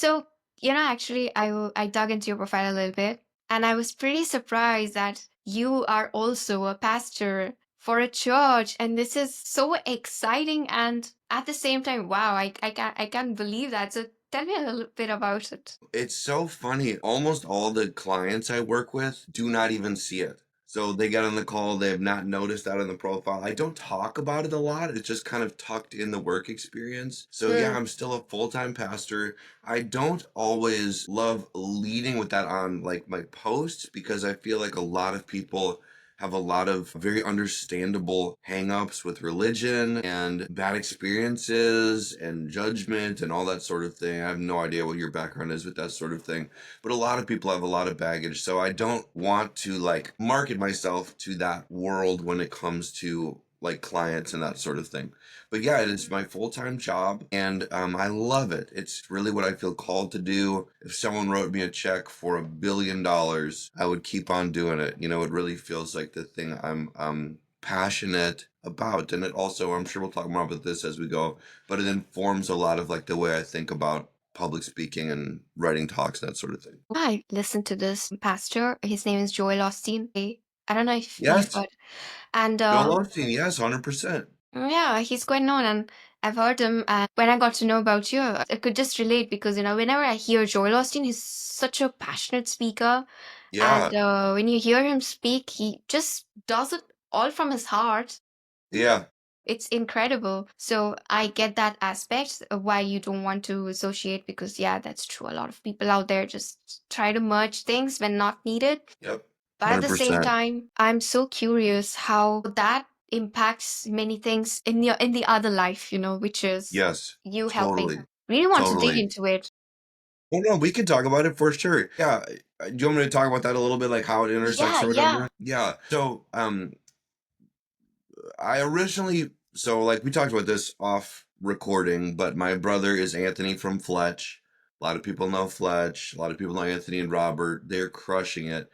So, actually, I dug into your profile a little bit, and I was pretty surprised that you are also a pastor for a church, and this is so exciting. And at the same time, wow, I can't believe that. So, tell me a little bit about it. It's so funny. Almost all the clients I work with do not even see it. So they get on the call, they have not noticed that in the profile. I don't talk about it a lot. It's just kind of tucked in the work experience. So yeah, Mm. I'm still a full-time pastor. I don't always love leading with that on like my posts because I feel like a lot of people have a lot of very understandable hangups with religion and bad experiences and judgment and all that sort of thing. I have no idea what your background is with that sort of thing, but a lot of people have a lot of baggage. So I don't want to like market myself to that world when it comes to like clients and that sort of thing. But yeah, it is my full-time job and I love it. It's really what I feel called to do. If someone wrote me a check for $1 billion, I would keep on doing it. It really feels like the thing I'm passionate about. And it also, I'm sure we'll talk more about this as we go, but it informs a lot of like the way I think about public speaking and writing talks, that sort of thing. I listened to this pastor. His name is Joel Osteen. I don't know if you've Yes. heard. And Joel Osteen, yes, 100%. yeah, he's quite known, and I've heard him. And when I got to know about you, I could just relate because whenever I hear Joel Austin, he's such a passionate speaker, Yeah. and when you hear him speak, he just does it all from his heart. Yeah. It's incredible. So I get that aspect of why you don't want to associate because yeah, that's true. A lot of people out there just try to merge things when not needed. Yep. But at the same 100%. time, I'm so curious how that impacts many things in the other life, which is Yes. you helping. Totally. Really want to dig Totally. into it. Oh no, we can talk about it for sure. Yeah. Do you want me to talk about that a little bit, like how it intersects Yeah, or yeah. whatever? Yeah. So, I originally, so like we talked about this off recording, but my brother is Anthony from Fletch. A lot of people know Fletch. A lot of people know Anthony and Robert. They're crushing it.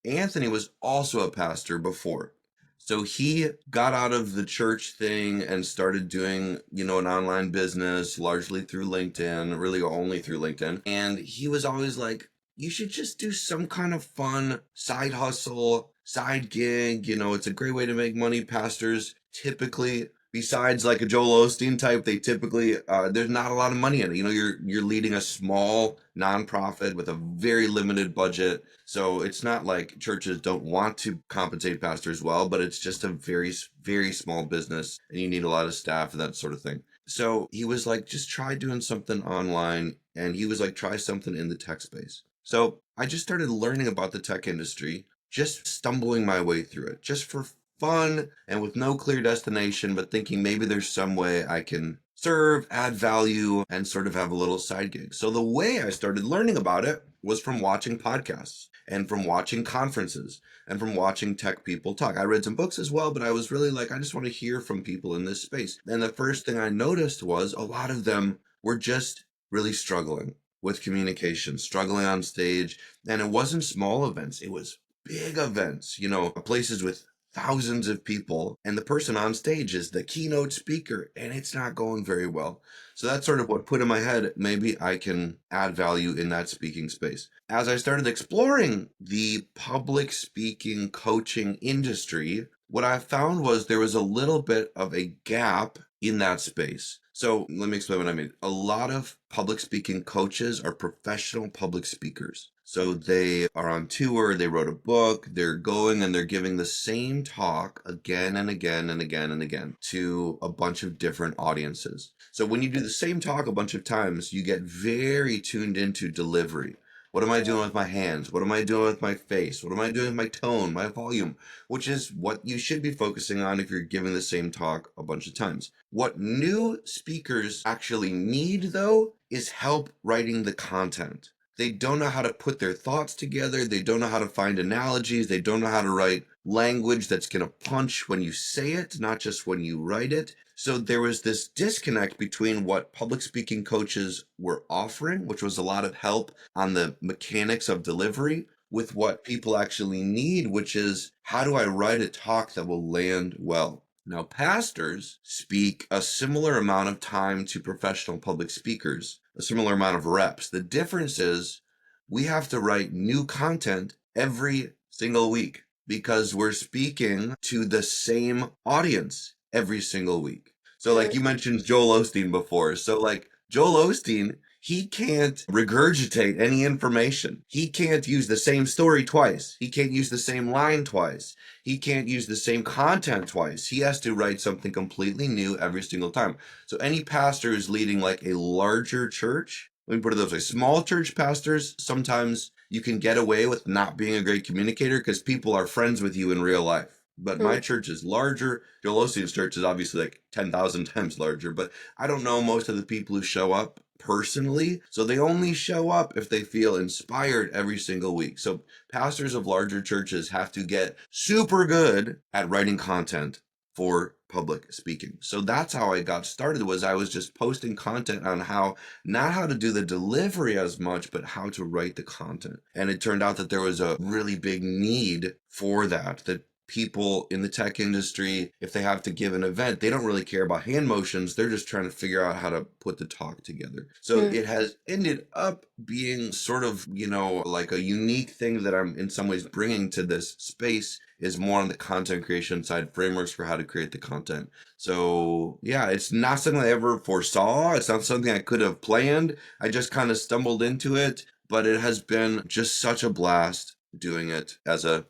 Anthony was also a pastor before. So he got out of the church thing and started doing, an online business largely through LinkedIn, really only through LinkedIn. And he was always like, you should just do some kind of fun side hustle, side gig. It's a great way to make money. Pastors typically, besides like a Joel Osteen type, they typically there's not a lot of money in it. You're leading a small nonprofit with a very limited budget, so it's not like churches don't want to compensate pastors well, but it's just a very very small business, and you need a lot of staff and that sort of thing. So he was like, just try doing something online, and he was like, try something in the tech space. So I just started learning about the tech industry, just stumbling my way through it, just for fun and with no clear destination, but thinking maybe there's some way I can serve, add value, and sort of have a little side gig. So the way I started learning about it was from watching podcasts and from watching conferences and from watching tech people talk. I read some books as well, but I was really like, I just want to hear from people in this space. And the first thing I noticed was a lot of them were just really struggling with communication, struggling on stage. And it wasn't small events, it was big events, places with thousands of people, and the person on stage is the keynote speaker, and it's not going very well. So that's sort of what put in my head, maybe I can add value in that speaking space. As I started exploring the public speaking coaching industry, what I found was there was a little bit of a gap in that space. So let me explain what I mean. A lot of public speaking coaches are professional public speakers. So they are on tour, they wrote a book, they're going and they're giving the same talk again and again and again and again to a bunch of different audiences. So when you do the same talk a bunch of times, you get very tuned into delivery. What am I doing with my hands? What am I doing with my face? What am I doing with my tone, my volume? Which is what you should be focusing on if you're giving the same talk a bunch of times. What new speakers actually need, though, is help writing the content. They don't know how to put their thoughts together. They don't know how to find analogies. They don't know how to write language that's going to punch when you say it, not just when you write it. So there was this disconnect between what public speaking coaches were offering, which was a lot of help on the mechanics of delivery, with what people actually need, which is how do I write a talk that will land well? Now, pastors speak a similar amount of time to professional public speakers, a similar amount of reps. The difference is we have to write new content every single week because we're speaking to the same audience every single week. So, like you mentioned Joel Osteen before. So, like Joel Osteen, he can't regurgitate any information. He can't use the same story twice. He can't use the same line twice. He can't use the same content twice. He has to write something completely new every single time. So any pastor who's leading like a larger church, let me put it this way, small church pastors, sometimes you can get away with not being a great communicator because people are friends with you in real life. But my church is larger. Joel Osteen's church is obviously like 10,000 times larger, but I don't know most of the people who show up personally. So they only show up if they feel inspired every single week. So pastors of larger churches have to get super good at writing content for public speaking. So that's how I got started, was I was just posting content on how, not how to do the delivery as much, but how to write the content. And it turned out that there was a really big need for that people in the tech industry, if they have to give an event, they don't really care about hand motions. They're just trying to figure out how to put the talk together. So it has ended up being sort of, like a unique thing that I'm in some ways bringing to this space, is more on the content creation side, frameworks for how to create the content. So yeah, it's not something I ever foresaw. It's not something I could have planned. I just kind of stumbled into it, but it has been just such a blast doing it as a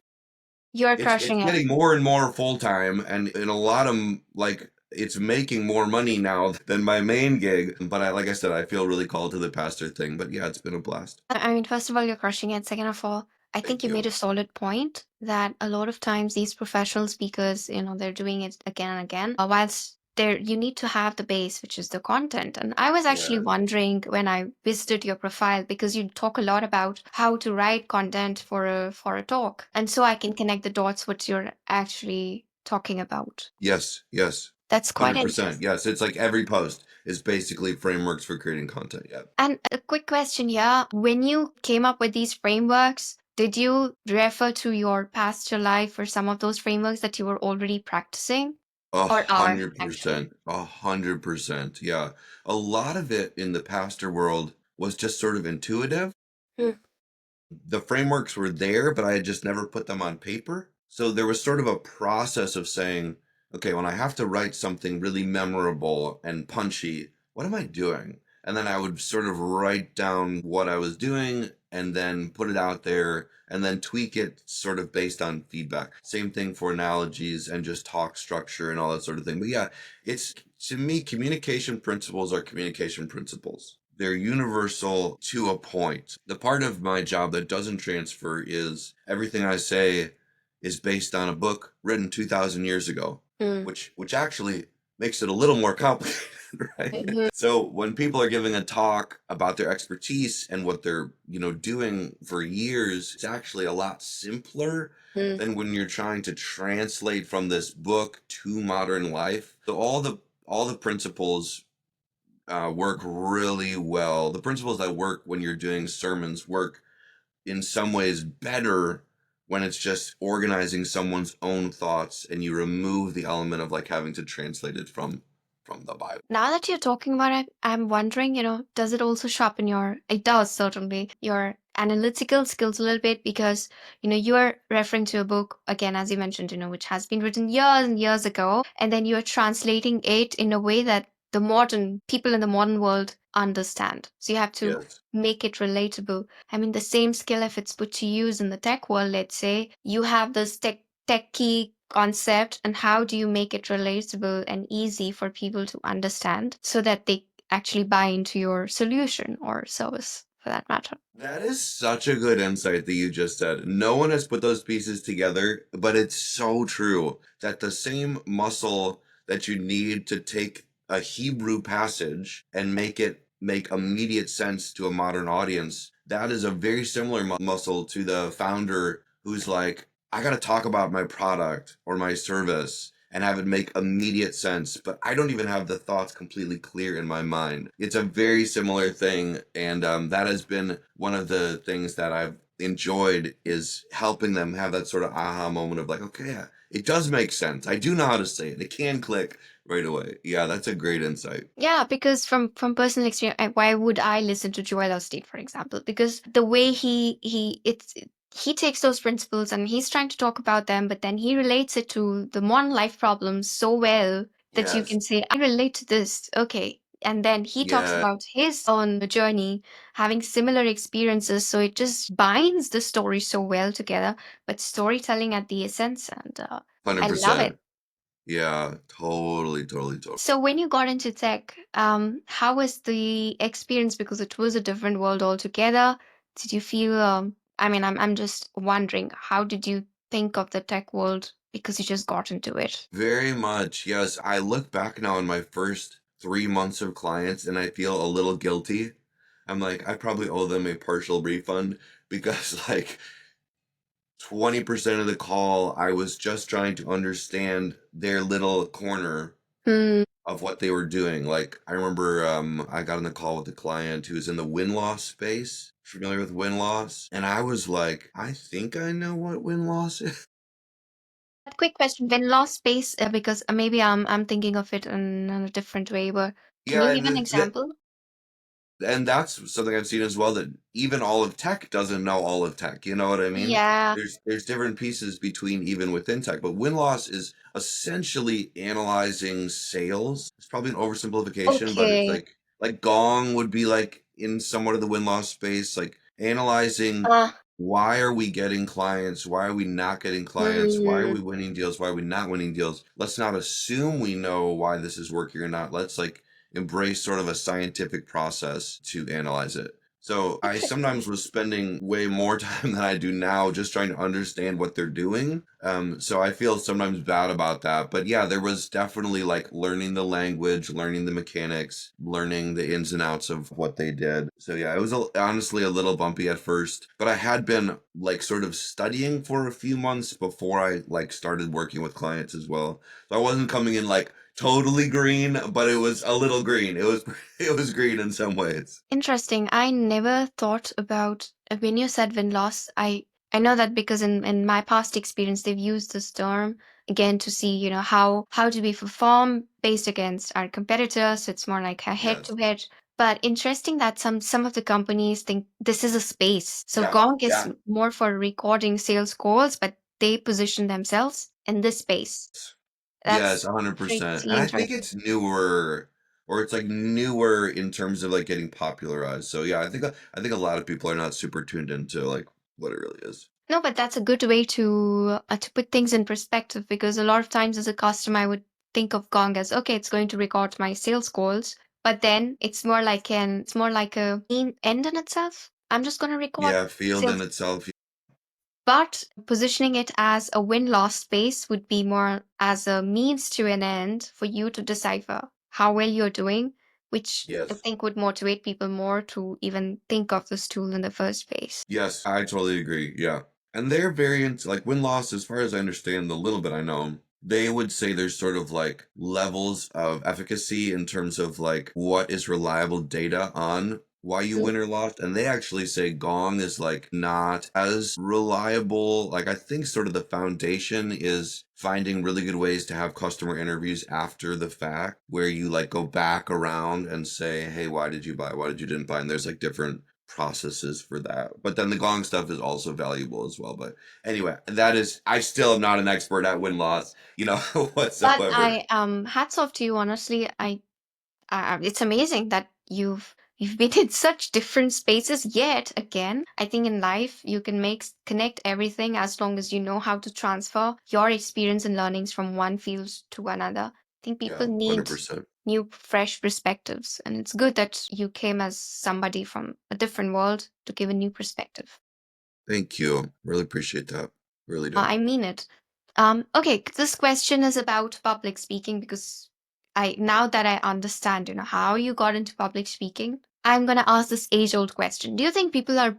You're it's crushing it. getting more and more full time, and in a lot of like it's making more money now than my main gig. But like I said, I feel really called to the pastor thing. But yeah, it's been a blast. I mean, first of all, you're crushing it. Second of all, I think Thank you made you. a solid point that a lot of times these professional speakers, they're doing it again and again. Whilst there, you need to have the base, which is the content. And I was actually Yeah. wondering when I visited your profile, because you talk a lot about how to write content for a talk, and so I can connect the dots what you're actually talking about. Yes. Yes. That's quite 100%. interesting. Yes. It's like every post is basically frameworks for creating content. Yeah. And a quick question here. When you came up with these frameworks, did you refer to your past your life for some of those frameworks that you were already practicing A or are hundred actually? percent. 100%. Yeah. A lot of it in the pastor world was just sort of intuitive. Hmm. The frameworks were there, but I had just never put them on paper. So there was sort of a process of saying, okay, when I have to write something really memorable and punchy, what am I doing? And then I would sort of write down what I was doing and then put it out there and then tweak it sort of based on feedback. Same thing for analogies and just talk structure and all that sort of thing. But yeah, it's to me, communication principles are communication principles. They're universal to a point. The part of my job that doesn't transfer is everything I say is based on a book written 2,000 years ago, Mm. which actually makes it a little more complicated, right? Mhm. So when people are giving a talk about their expertise and what they're, doing for years, it's actually a lot simpler Mm. than when you're trying to translate from this book to modern life. So all the principles work really well. The principles that work when you're doing sermons work in some ways better when it's just organizing someone's own thoughts and you remove the element of like having to translate it from the Bible. Now that you're talking about it, I'm wondering, does it also sharpen it does certainly, your analytical skills a little bit? Because, you are referring to a book, again, as you mentioned, which has been written years and years ago, and then you're translating it in a way that the modern people in the modern world understand. So you have to Yes. make it relatable. I mean, the same skill, if it's put to use in the tech world, let's say, you have this techie concept, and how do you make it relatable and easy for people to understand so that they actually buy into your solution or service for that matter? That is such a good insight that you just said. No one has put those pieces together, but it's so true that the same muscle that you need to take a Hebrew passage and make it make immediate sense to a modern audience, that is a very similar muscle to the founder who's like, I got to talk about my product or my service and have it make immediate sense, but I don't even have the thoughts completely clear in my mind. It's a very similar thing, and that has been one of the things that I've enjoyed is helping them have that sort of aha moment of like, okay, yeah, it does make sense. I do know how to say it. It can click right away. Yeah, that's a great insight. Yeah, because from personal experience, why would I listen to Joel Osteen, for example? Because the way he takes those principles and he's trying to talk about them, but then he relates it to the modern life problems so well that you Yes. can say, I relate to this. Okay. And then he talks Yeah, about his own journey, having similar experiences. So it just binds the story so well together, but storytelling at the essence. And I love it. 100%. Yeah, totally, totally, totally. So when you got into tech, how was the experience? Because it was a different world altogether. Did you feel? I mean, I'm just wondering, how did you think of the tech world because you just got into it? Very much. Yes. I look back now on my first 3 months of clients and I feel a little guilty. I'm like, I probably owe them a partial refund because like 20% of the call, I was just trying to understand their little corner Hmm. of what they were doing. Like I remember I got on the call with a client who's in the win-loss space, familiar with win-loss, and I was like, I think I know what win-loss is. Quick question: when lost space, because maybe I'm thinking of it in a different way. But can Yeah, you and give an example? that's something I've seen as well, that even all of tech doesn't know all of tech. You know what I mean? Yeah. There's different pieces between even within tech, but win-loss is essentially analyzing sales. It's probably an oversimplification, but it's Okay. like Gong would be like in somewhat of the win-loss space, like analyzing Uh, why are we getting clients? Why are we not getting clients? Why are hmm. we winning deals? Why are we not winning deals? Let's not assume we know why this is working or not. Let's like embrace sort of a scientific process to analyze it. So I Interesting. sometimes was spending way more time than I do now just trying to understand what they're doing. So I feel sometimes bad about that. But yeah, there was definitely like learning the language, learning the mechanics, learning the ins and outs of what they did. So yeah, it was honestly a little bumpy at first, but I had been like sort of studying for a few months before I like started working with clients as well. So I wasn't coming in like totally green, but it was a little green. It was it was green in some ways. Interesting. I never thought about when you said win loss. I know that because in my past experience they've used this term again to see, how do we perform based against our competitors. So it's more like a head to Yes. head. But interesting that some of the companies think this is a space. So Yeah. Gong is Yeah. more for recording sales calls, but they position themselves in this space. Yes, That's 100%. pretty And I think interesting. it's newer, or it's like newer in terms of like getting popularized. So yeah, I think a lot of people are not super tuned into like what it really is. No, but that's a good way to put things in perspective because a lot of times as a customer, I would think of Gong as okay, it's going to record my sales calls, but then it's more like a end in itself. I'm just going to record Yeah, field in sales, itself. but positioning it as a win-loss space would be more as a means to an end for you to decipher how well you're doing, which I Yes. think would motivate people more to even think of this tool in the first place. Yes, I totally agree. Yeah. And their variants, like win loss, as far as I understand, the little bit I know, they would say there's sort of like levels of efficacy in terms of like what is reliable data on why you win or lost. And they actually say Gong is like not as reliable. Like I think sort of the foundation is finding really good ways to have customer interviews after the fact where you like go back around and say, hey, why did you buy? Why did you didn't buy? And there's like different processes for that. But then the Gong stuff is also valuable as well. But anyway, that is I still am not an expert at win loss, But whatsoever. I hats off to you. Honestly, it's amazing that you've been in such different spaces. Yet again, I think in life you can connect everything as long as you know how to transfer your experience and learnings from one field to another. I think people Yeah, need 100%. new, fresh perspectives, and it's good that you came as somebody from a different world to give a new perspective. Thank you. Really appreciate that. Really do. I mean it. Okay, this question is about public speaking because I now that I understand, how you got into public speaking, I'm going to ask this age old question. Do you think people are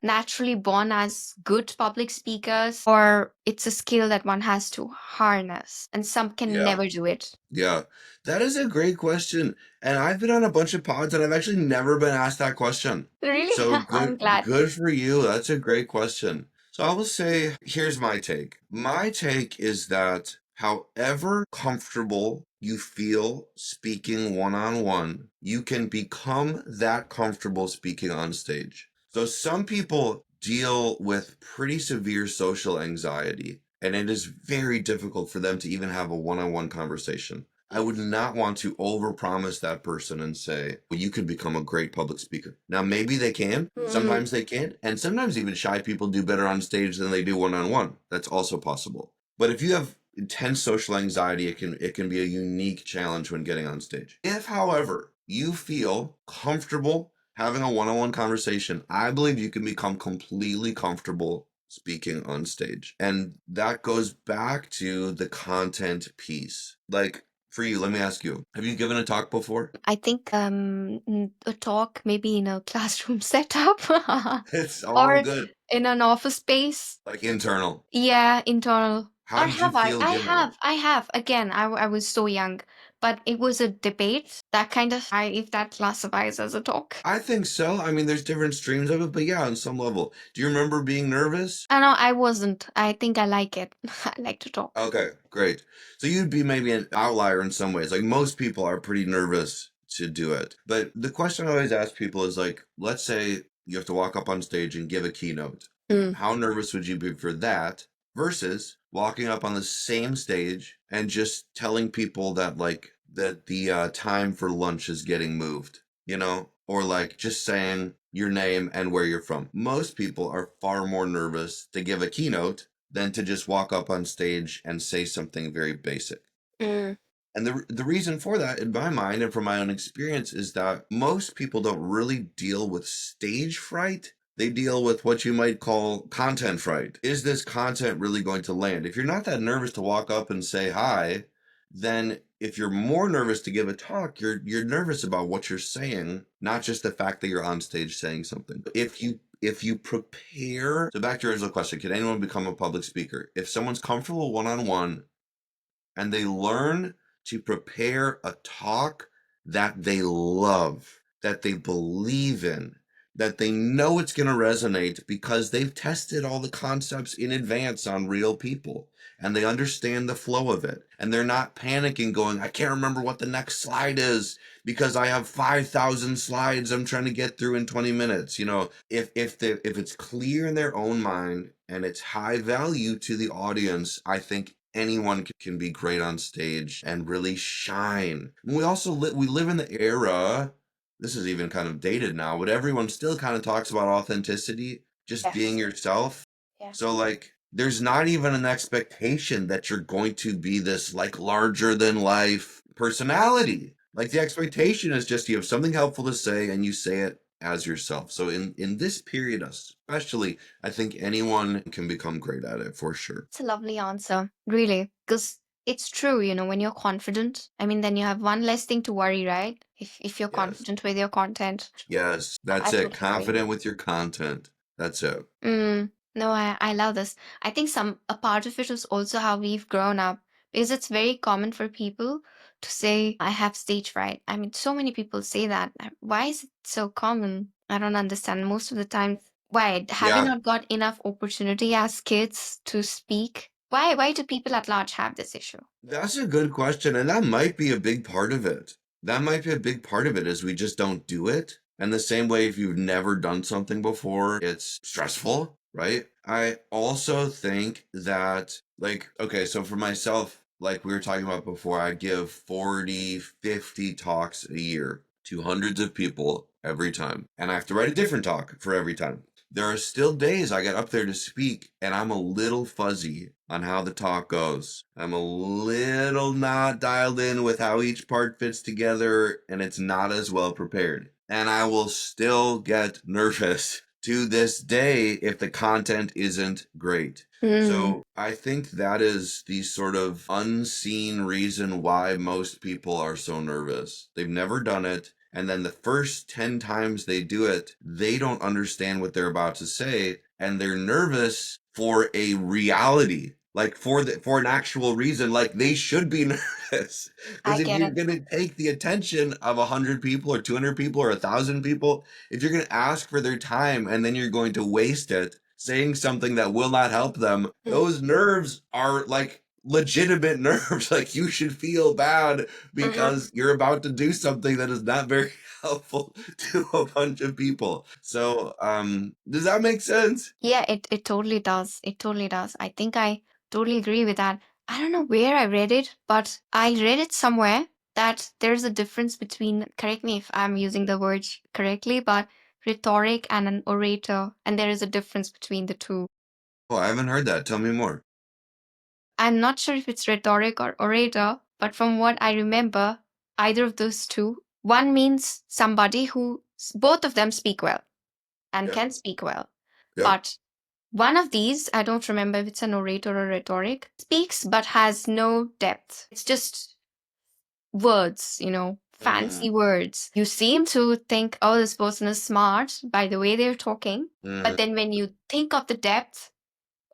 naturally born as good public speakers, or it's a skill that one has to harness and some can Yeah. never do it? Yeah, that is a great question. And I've been on a bunch of pods and I've actually never been asked that question. Really? So I'm good, glad. good for you. That's a great question. So I will say, here's my take. My take is that however comfortable you feel speaking one on one, you can become that comfortable speaking on stage. So some people deal with pretty severe social anxiety, and it is very difficult for them to even have a one-on-one conversation. I would not want to overpromise that person and say, well, you could become a great public speaker. Now, maybe they can, sometimes they can't, and sometimes even shy people do better on stage than they do one-on-one. That's also possible. But if you have intense social anxiety, it can be a unique challenge when getting on stage. If, however, you feel comfortable having a one-on-one conversation, I believe you can become completely comfortable speaking on stage. And that goes back to the content piece. Like, for you, let me ask you, have you given a talk before? I think a talk maybe in a classroom setup It's all or good. in an office space. Like internal. Yeah, internal. How Or did you have I? feel I giving it? have. I have. Again, I was so young, but it was a debate. That kind of, if that classifies as a talk. I think so. I mean, there's different streams of it, but yeah, on some level. Do you remember being nervous? I know I wasn't. I think I like it. I like to talk. Okay, great. So you'd be maybe an outlier in some ways. Like most people are pretty nervous to do it. But the question I always ask people is like, let's say you have to walk up on stage and give a keynote. Mm. How nervous would you be for that versus walking up on the same stage and just telling people that that the time for lunch is getting moved, or like just saying your name and where you're from. Most people are far more nervous to give a keynote than to just walk up on stage and say something very basic. Mm. And the reason for that, in my mind and from my own experience, is that most people don't really deal with stage fright. They deal with what you might call content fright. Is this content really going to land? If you're not that nervous to walk up and say hi, then if you're more nervous to give a talk, you're nervous about what you're saying, not just the fact that you're on stage saying something. If you prepare, so back to your original question, can anyone become a public speaker? If someone's comfortable one-on-one and they learn to prepare a talk that they love, that they believe in, that they know it's going to resonate because they've tested all the concepts in advance on real people and they understand the flow of it. And they're not panicking going, I can't remember what the next slide is because I have 5,000 slides I'm trying to get through in 20 minutes. If it's clear in their own mind and it's high value to the audience, I think anyone can be great on stage and really shine. We also we live in the era, this is even kind of dated now, but everyone still kind of talks about authenticity, just being Yes. yourself. Yeah. So like there's not even an expectation that you're going to be this like larger than life personality. Like the expectation is just you have something helpful to say and you say it as yourself. So in this period especially, I think anyone can become great at it for sure. It's a lovely answer, really, because it's true, when you're confident, I mean, then you have one less thing to worry, right? If you're Yes. confident with your content. Yes, I that's it. totally agree. Confident with your content. That's it. No, I love this. I think a part of it is also how we've grown up because it's very common for people to say, I have stage fright. I mean, so many people say that. Why is it so common? I don't understand. Most of the time, why? Have you Yeah, not got enough opportunity as kids to speak? Why do people at large have this issue? that's a good question. And that might be a big part of it. That might be a big part of it is we just don't do it. And the same way if you've never done something before, it's stressful, right? I also think that like, okay, so for myself, like we were talking about before, I give 40, 50 talks a year to hundreds of people every time. And I have to write a different talk for every time. There are still days I get up there to speak and I'm a little fuzzy on how the talk goes. I'm a little not dialed in with how each part fits together and it's not as well prepared. And I will still get nervous to this day if the content isn't great. Mm. So I think that is the sort of unseen reason why most people are so nervous. They've never done it And then the first 10 times they do it, they don't understand what they're about to say. And they're nervous for a reality, like for an actual reason, like they should be nervous. I Because if get you're it. going to take the attention of 100 people or 200 people or 1,000 people, if you're going to ask for their time and then you're going to waste it saying something that will not help them, Mm. those nerves are like legitimate nerves. Like you should feel bad Mhm. because you're about to do something that is not very helpful to a bunch of people. So, does that make sense? Yeah, it totally does. It totally does. I think I totally agree with that. I don't know where I read it, but I read it somewhere that there's a difference between, correct me if I'm using the words correctly, but rhetoric and an orator, and there is a difference between the two. Oh, I haven't heard that. Tell me more. I'm not sure if it's rhetoric or orator, but from what I remember, either of those two, one means somebody who both of them speak well and Yep. can speak well. Yep. But one of these, I don't remember if it's an orator or rhetoric, speaks but has no depth. It's just words, Mm-hmm. fancy words. You seem to think, oh, this person is smart by the way they're talking. But Mm-hmm. then when you think of the depth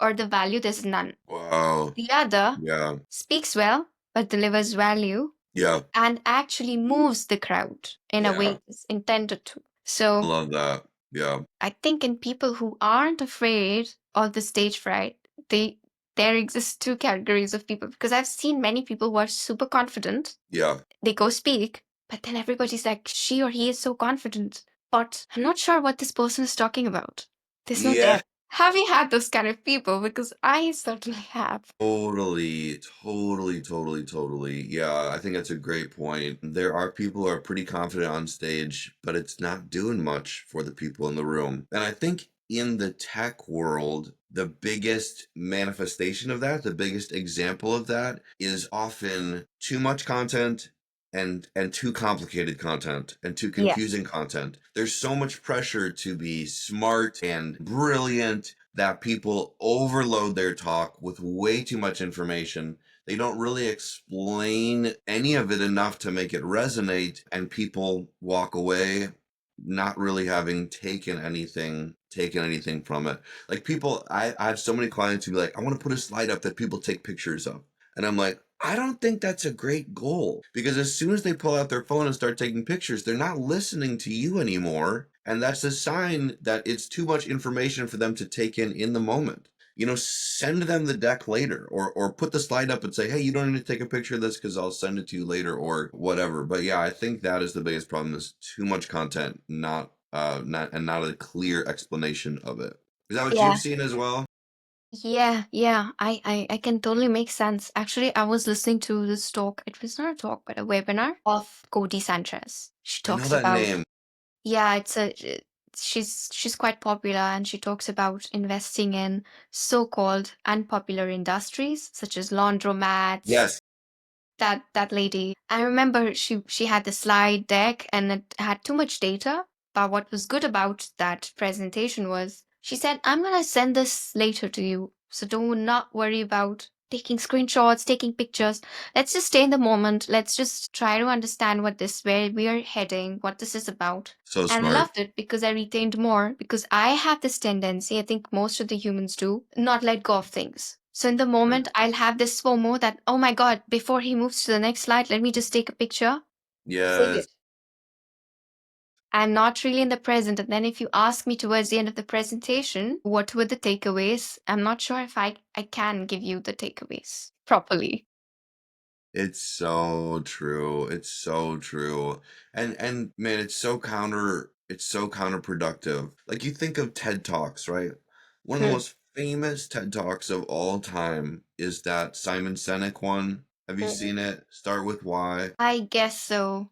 or the value, there's none. Wow. The other Yeah. speaks well, but delivers value Yeah. and actually moves the crowd in a Yeah. way it's intended to. I So love that. Yeah. I think in people who aren't afraid of the stage fright, they there exist two categories of people because I've seen many people who are super confident. Yeah. They go speak, but then everybody's like, she or he is so confident. But I'm not sure what this person is talking about. There's no Yeah. depth. Have you had those kind of people? Because I certainly have. Totally, totally, totally, totally. Yeah, I think that's a great point. There are people who are pretty confident on stage, but it's not doing much for the people in the room. And I think in the tech world, the biggest manifestation of that, the biggest example of that is often too much content and too complicated content and too Yes. confusing content. There's so much pressure to be smart and brilliant that people overload their talk with way too much information. They don't really explain any of it enough to make it resonate, and people walk away not really having taken anything from it. Like people, I have so many clients who be like, I want to put a slide up that people take pictures of. And I'm like, I don't think that's a great goal because as soon as they pull out their phone and start taking pictures, they're not listening to you anymore. And that's a sign that it's too much information for them to take in the moment. Send them the deck later or put the slide up and say, hey, you don't need to take a picture of this because I'll send it to you later or whatever. But yeah, I think that is the biggest problem is too much content, not a clear explanation of it. Is that what you've Yeah. seen as well? Yeah. I can totally make sense. Actually, I was listening to this talk. It was not a talk, but a webinar of Cody Sanchez. She I know talks that about, name. yeah, she's quite popular and she talks about investing in so-called unpopular industries such as laundromats, Yes. that lady. I remember she had the slide deck and it had too much data. But what was good about that presentation was she said, I'm gonna send this later to you. So don't not worry about taking screenshots, taking pictures. Let's just stay in the moment. Let's just try to understand where we are heading, what this is about. So And I smart. loved it because I retained more because I have this tendency, I think most of the humans do, not let go of things. So in the moment, I'll have this FOMO that, oh my God, before he moves to the next slide, let me just take a picture, save Yes. it. I'm not really in the present. And then if you ask me towards the end of the presentation, what were the takeaways? I'm not sure if I can give you the takeaways properly. It's so true. It's so true. And man, it's so counterproductive. Like you think of TED Talks, right? One of the Hmm. most famous TED Talks of all time is that Simon Sinek one. Have you Mhm. seen it? Start with why. I guess so.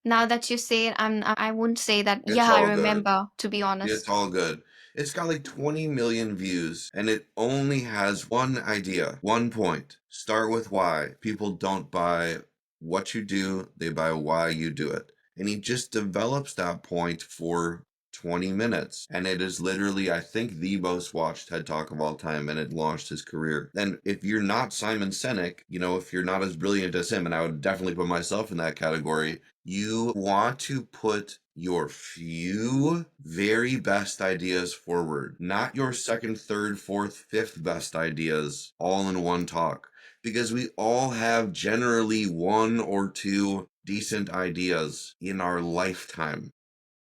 Now that you say it, I wouldn't say that. It's Yeah, I all good. remember, to be It's honest. all good. It's got like 20 million views and it only has one idea, one point. Start with why. People don't buy what you do, they buy why you do it. And he just develops that point for 20 minutes. And it is literally, I think, the most watched TED Talk of all time, and it launched his career. And if you're not Simon Sinek, if you're not as brilliant as him, and I would definitely put myself in that category, you want to put your few very best ideas forward, not your second, third, fourth, fifth best ideas all in one talk. Because we all have generally one or two decent ideas in our lifetime.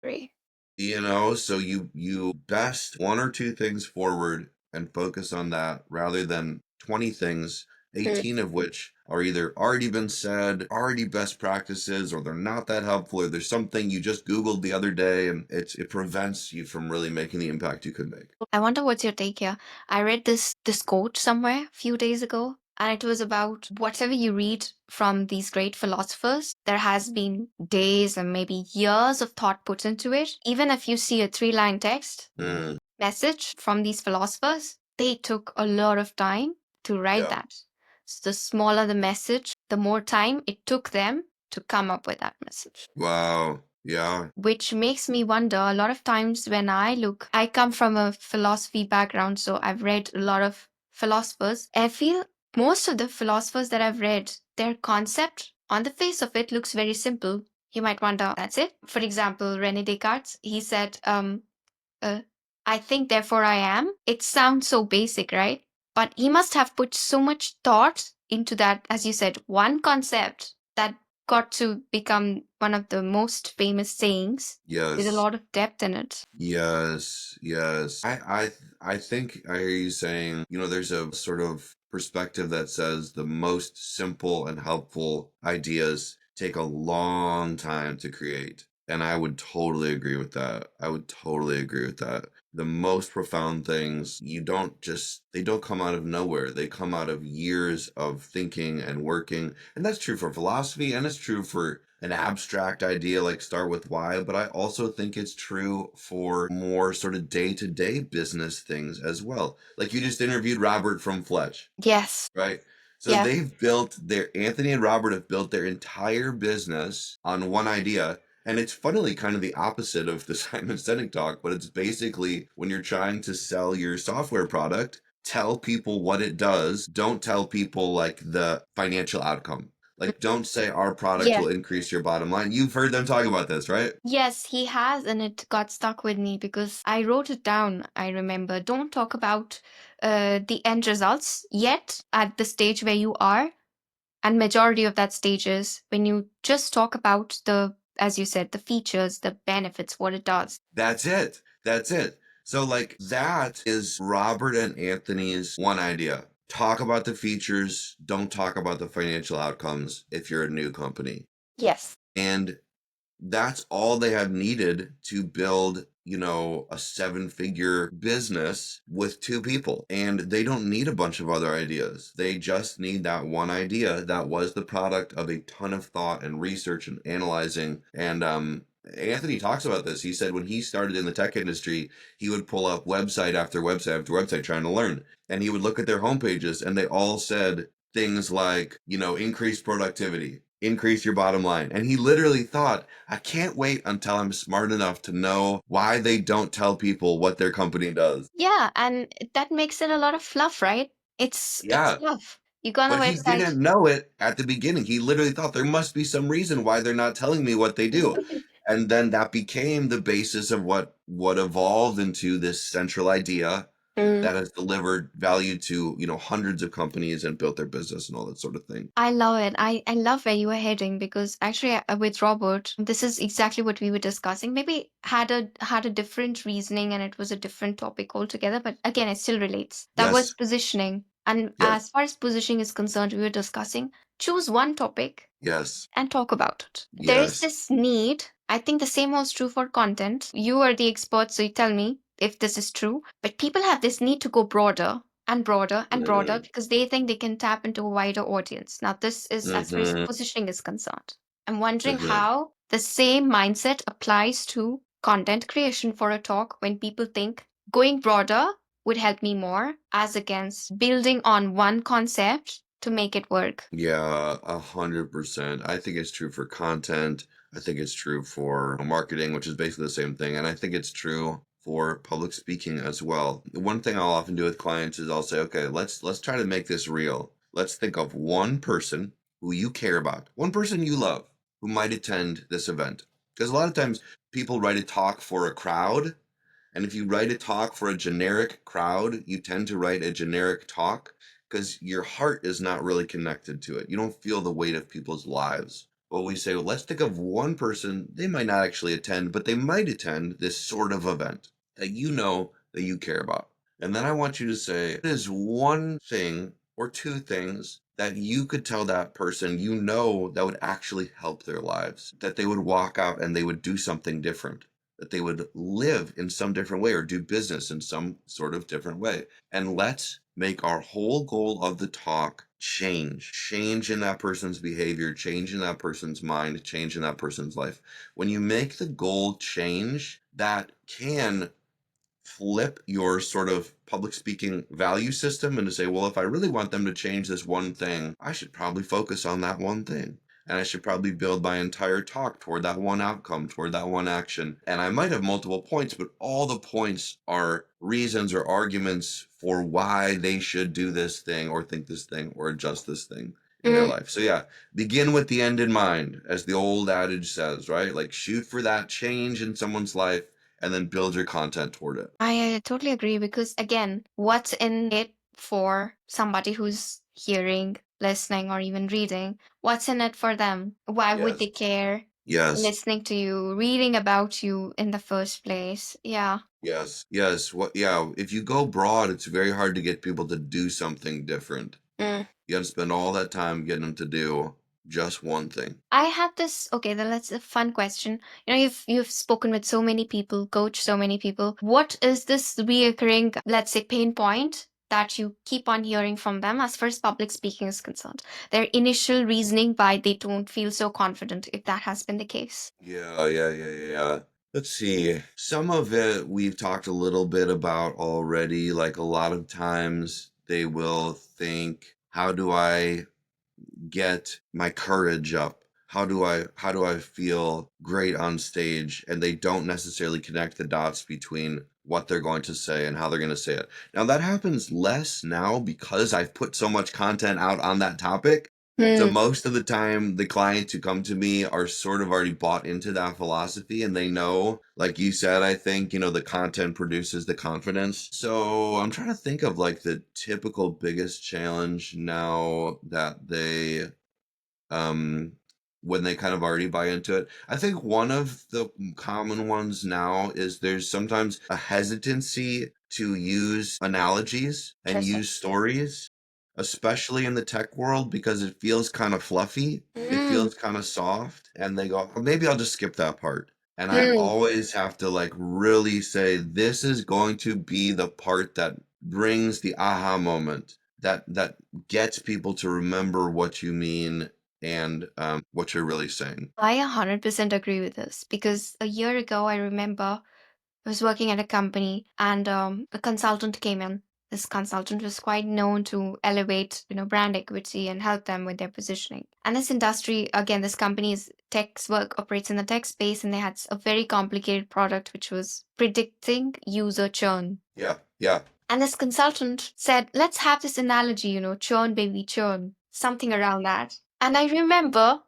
Agree. So you best one or two things forward and focus on that rather than 20 things, True. 18 of which are either already been said, already best practices, or they're not that helpful, or there's something you just Googled the other day, and it prevents you from really making the impact you could make. I wonder what's your take here. I read this quote somewhere a few days ago, and it was about whatever you read from these great philosophers, there has been days and maybe years of thought put into it. Even if you see a 3-line text Mm, message from these philosophers, they took a lot of time to write yeah. that. So the smaller the message, the more time it took them to come up with that message. Wow. Yeah. Which makes me wonder a lot of times when I come from a philosophy background, so I've read a lot of philosophers. I feel most of the philosophers that I've read, their concept on the face of it looks very simple. You might wonder, that's it? For example, Rene Descartes, he said, uh, I think, therefore I am. It sounds so basic, right? But he must have put so much thought into that, as you said, one concept that got to become one of the most famous sayings with a Yes. lot of depth in it. Yes, yes. I think I hear you saying, there's a sort of perspective that says the most simple and helpful ideas take a long time to create. And I would totally agree with that. I would totally agree with that. The most profound things, they don't come out of nowhere. They come out of years of thinking and working. And that's true for philosophy, and it's true for an abstract idea like start with why, but I also think it's true for more sort of day-to-day business things as well. Like you just interviewed Robert from Fletch, Yes. right? So Yeah. Anthony and Robert have built their entire business on one idea. And it's funnily kind of the opposite of the Simon Sinek talk, but it's basically when you're trying to sell your software product, tell people what it does. Don't tell people like the financial outcome. Like, don't say our product Yeah. will increase your bottom line. You've heard them talk about this, right? Yes, he has, and it got stuck with me because I wrote it down. I remember. Don't talk about the end results yet at the stage where you are. And majority of that stage is when you just talk about as you said, the features, the benefits, what it does. That's it. That's it. So, like, that is Robert and Anthony's one idea. Talk about the features, don't talk about the financial outcomes if you're a new company. Yes. And that's all they have needed to build, a 7-figure business with 2 people. And they don't need a bunch of other ideas. They just need that one idea that was the product of a ton of thought and research and analyzing. And Anthony talks about this. He said when he started in the tech industry, he would pull up website after website after website trying to learn. And he would look at their homepages and they all said things like, increase productivity, increase your bottom line. And he literally thought, I can't wait until I'm smart enough to know why they don't tell people what their company does. Yeah, and that makes it a lot of fluff, right? It's Yeah. fluff. You go on a But he website. didn't know it at the beginning. He literally thought there must be some reason why they're not telling me what they do. And then that became the basis of what evolved into this central idea Mm. that has delivered value to, hundreds of companies and built their business and all that sort of thing. I love it. I love where you were heading because actually with Robert, this is exactly what we were discussing. Maybe had a different reasoning and it was a different topic altogether, but again, it still relates. That was Yes. positioning. And Yes. as far as positioning is concerned, we were discussing choose one topic Yes. and talk about it. There is Yes. this need. I think the same holds true for content. You are the expert, so you tell me if this is true. But people have this need to go broader and broader and broader Mm-hmm. because they think they can tap into a wider audience. Now, this is as far as Mm-hmm. positioning is concerned. I'm wondering Mm-hmm. how the same mindset applies to content creation for a talk when people think going broader would help me more as against building on one concept to make it work. Yeah, 100%. I think it's true for content. I think it's true for marketing, which is basically the same thing. And I think it's true for public speaking as well. One thing I'll often do with clients is I'll say, okay, let's try to make this real. Let's think of one person who you care about, one person you love who might attend this event. Because a lot of times people write a talk for a crowd, and if you write a talk for a generic crowd, you tend to write a generic talk because your heart is not really connected to it. You don't feel the weight of people's lives. But we say, well, let's think of one person, they might not actually attend, but they might attend this sort of event that you know that you care about. And then I want you to say, what is one thing or two things that you could tell that person you know that would actually help their lives, that they would walk out and they would do something different, that they would live in some different way or do business in some sort of different way. And let's make our whole goal of the talk change in that person's behavior, change in that person's mind, change in that person's life. When you make the goal change, that can flip your sort of public speaking value system and to say, well, if I really want them to change this one thing, I should probably focus on that one thing. And I should probably build my entire talk toward that one outcome, toward that one action. And I might have multiple points, but all the points are reasons or arguments for why they should do this thing or think this thing or adjust this thing in their Mm. life. So, yeah, begin with the end in mind, as the old adage says, right? Like shoot for that change in someone's life and then build your content toward it. I totally agree because, again, what's in it for somebody who's hearing, listening, or even reading? What's in it for them? Why would Yes. they care Yes. listening to you, reading about you in the first place? Yeah. Yes. Yes. What yeah, if you go broad, it's very hard to get people to do something different. Mm. You gotta spend all that time getting them to do just one thing. I had this. Okay, then that's a fun question. You've spoken with so many people, coached so many people. What is this reoccurring, let's say, pain point that you keep on hearing from them as far as public speaking is concerned? Their initial reasoning why they don't feel so confident, if that has been the case. Yeah. Let's see. Some of it we've talked a little bit about already. Like a lot of times they will think, how do I get my courage up? How do I feel great on stage? And they don't necessarily connect the dots between what they're going to say and how they're going to say it. Now that happens less now because I've put so much content out on that topic. So Hmm. most of the time the clients who come to me are sort of already bought into that philosophy and they know, like you said, I think, the content produces the confidence. So I'm trying to think of like the typical biggest challenge now that they um when they kind of already buy into it. I think one of the common ones now is there's sometimes a hesitancy to use analogies and Interesting. use stories, especially in the tech world, because it feels kind of fluffy. It Mm. feels kind of soft. And they go, "Oh, maybe I'll just skip that part." And I Hmm. always have to like really say, this is going to be the part that brings the aha moment, that gets people to remember what you mean and what you're really saying. I 100% agree with this because a year ago, I remember I was working at a company and a consultant came in. This consultant was quite known to elevate, brand equity and help them with their positioning. And this industry, again, this company's tech work operates in the tech space, and they had a very complicated product which was predicting user churn. Yeah. And this consultant said, let's have this analogy, churn, baby, churn, something around that. And I remember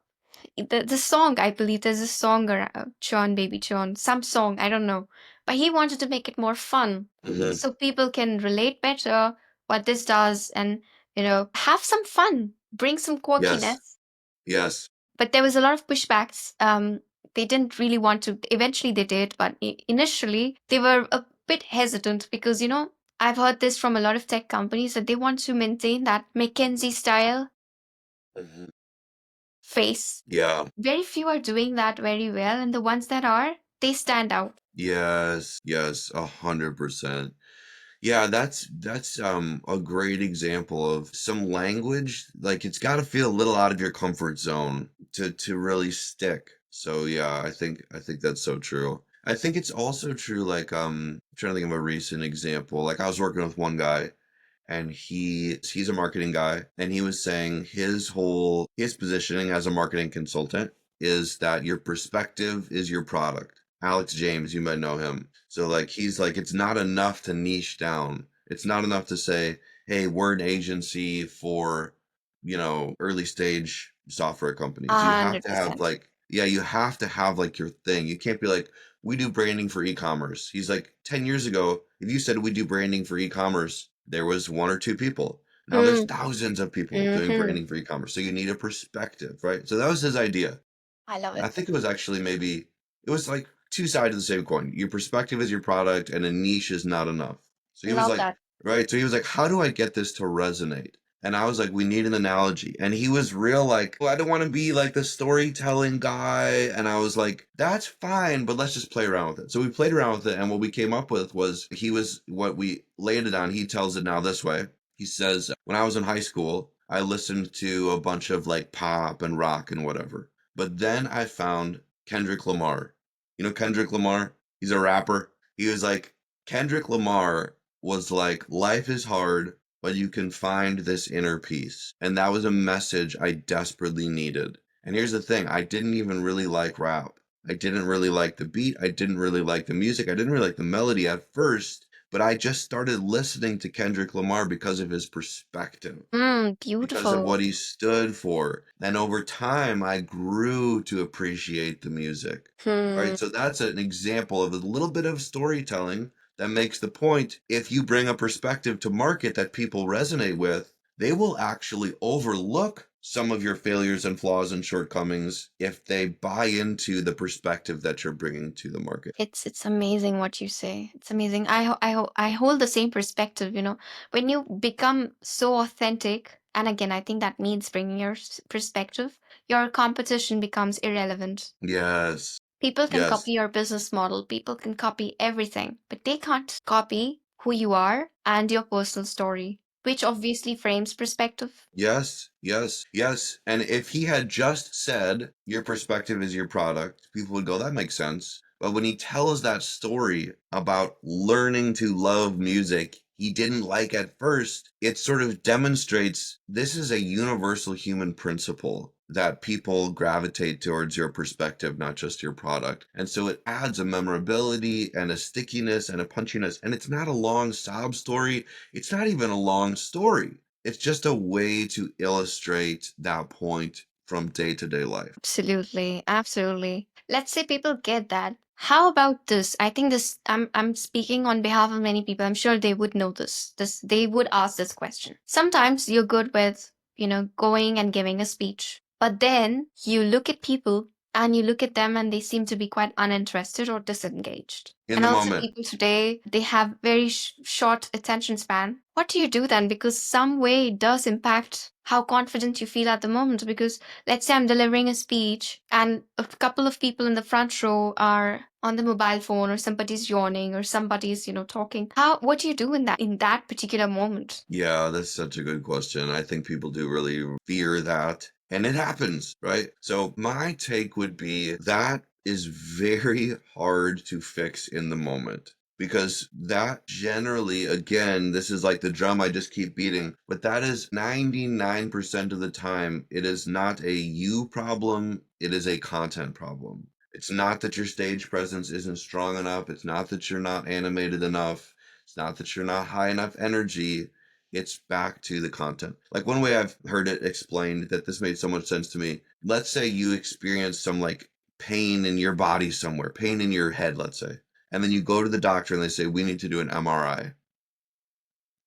the song, I believe there's a song around Chon Baby Chon, some song, I don't know. But he wanted to make it more fun Hmm. so people can relate better what this does and, have some fun, bring some Yes. quirkiness. Yes. But there was a lot of pushbacks. They didn't really want to, eventually they did, but initially they were a bit hesitant because, I've heard this from a lot of tech companies that they want to maintain that McKinsey style Hmm. face. Yeah. Very few are doing that very well, and the ones that are, they stand out. Yes, 100%. Yeah, that's a great example of some language. Like it's got to feel a little out of your comfort zone to really stick. So yeah, I think that's so true. I think it's also true. Like trying to think of a recent example. Like I was working with one guy, and he's a marketing guy, and he was saying his positioning as a marketing consultant is that your perspective is your product. Alex James, you might know him. So like he's like, it's not enough to niche down. It's not enough to say, hey, we're an agency for, early stage software companies. You have to have 100%. like, yeah, you have to have like your thing. You can't be like, we do branding for e-commerce. He's like, 10 years ago, if you said we do branding for e-commerce, there was one or two people. Now there's Mm, thousands of people doing mhm. branding for e-commerce. So you need a perspective, right? So that was his idea. I love And I it. think it was actually it was like two sides of the same coin. Your perspective is your product, and a niche is not enough. So he was Love like, that. right. So he was like, how do I get this to resonate? And I was like, we need an analogy. And he was real like, well, I don't want to be like the storytelling guy. And I was like, that's fine, but let's just play around with it. So we played around with it. And what we came up with was what we laid it on. He tells it now this way. He says, when I was in high school, I listened to a bunch of like pop and rock and whatever. But then I found Kendrick Lamar. You know Kendrick Lamar? He's a rapper. He was like, Kendrick Lamar was like, life is hard, but you can find this inner peace. And that was a message I desperately needed. And here's the thing, I didn't even really like rap. I didn't really like the beat. I didn't really like the music. I didn't really like the melody at first, but I just started listening to Kendrick Lamar because of his perspective, because of Beautiful. what he stood for. And over time, I grew to appreciate the music. All right, Hmm. so that's an example of a little bit of storytelling that makes the point. If you bring a perspective to market that people resonate with, they will actually overlook some of your failures and flaws and shortcomings if they buy into the perspective that you're bringing to the market. It's amazing what you say. It's amazing. I hold the same perspective, when you become so authentic, and again, I think that means bringing your perspective, your competition becomes irrelevant. Yes, People can yes. copy your business model, people can copy everything, but they can't copy who you are and your personal story, which obviously frames perspective. Yes, yes, yes. And if he had just said, your perspective is your product, people would go, that makes sense. But when he tells that story about learning to love music he didn't like at first, it sort of demonstrates this is a universal human principle that people gravitate towards your perspective, not just your product. And so it adds a memorability and a stickiness and a punchiness. And it's not a long sob story. It's not even a long story. It's just a way to illustrate that point from day to day life. Absolutely, absolutely. Let's say people get that. How about this? I think this I'm speaking on behalf of many people. I'm sure they would know this. They would ask this question. Sometimes you're good with, going and giving a speech. But then you look at people and you look at them and they seem to be quite uninterested or disengaged. In And the also moment, people today, they have very short attention span. What do you do then? Because some way it does impact how confident you feel at the moment. Because let's say I'm delivering a speech and a couple of people in the front row are on the mobile phone, or somebody's yawning, or somebody's, talking. What do you do in that particular moment? yeah, that's such a good question. I think people do really fear that. And it happens, right? So my take would be that is very hard to fix in the moment. Because that generally, again, this is like the drum I just keep beating, but that is 99% of the time, it is not a you problem, it is a content problem. It's not that your stage presence isn't strong enough, it's not that you're not animated enough, it's not that you're not high enough energy, it's back to the content. Like one way I've heard it explained that this made so much sense to me. Let's say you experience some like pain in your body somewhere, pain in your head, let's say. And then you go to the doctor and they say, we need to do an MRI.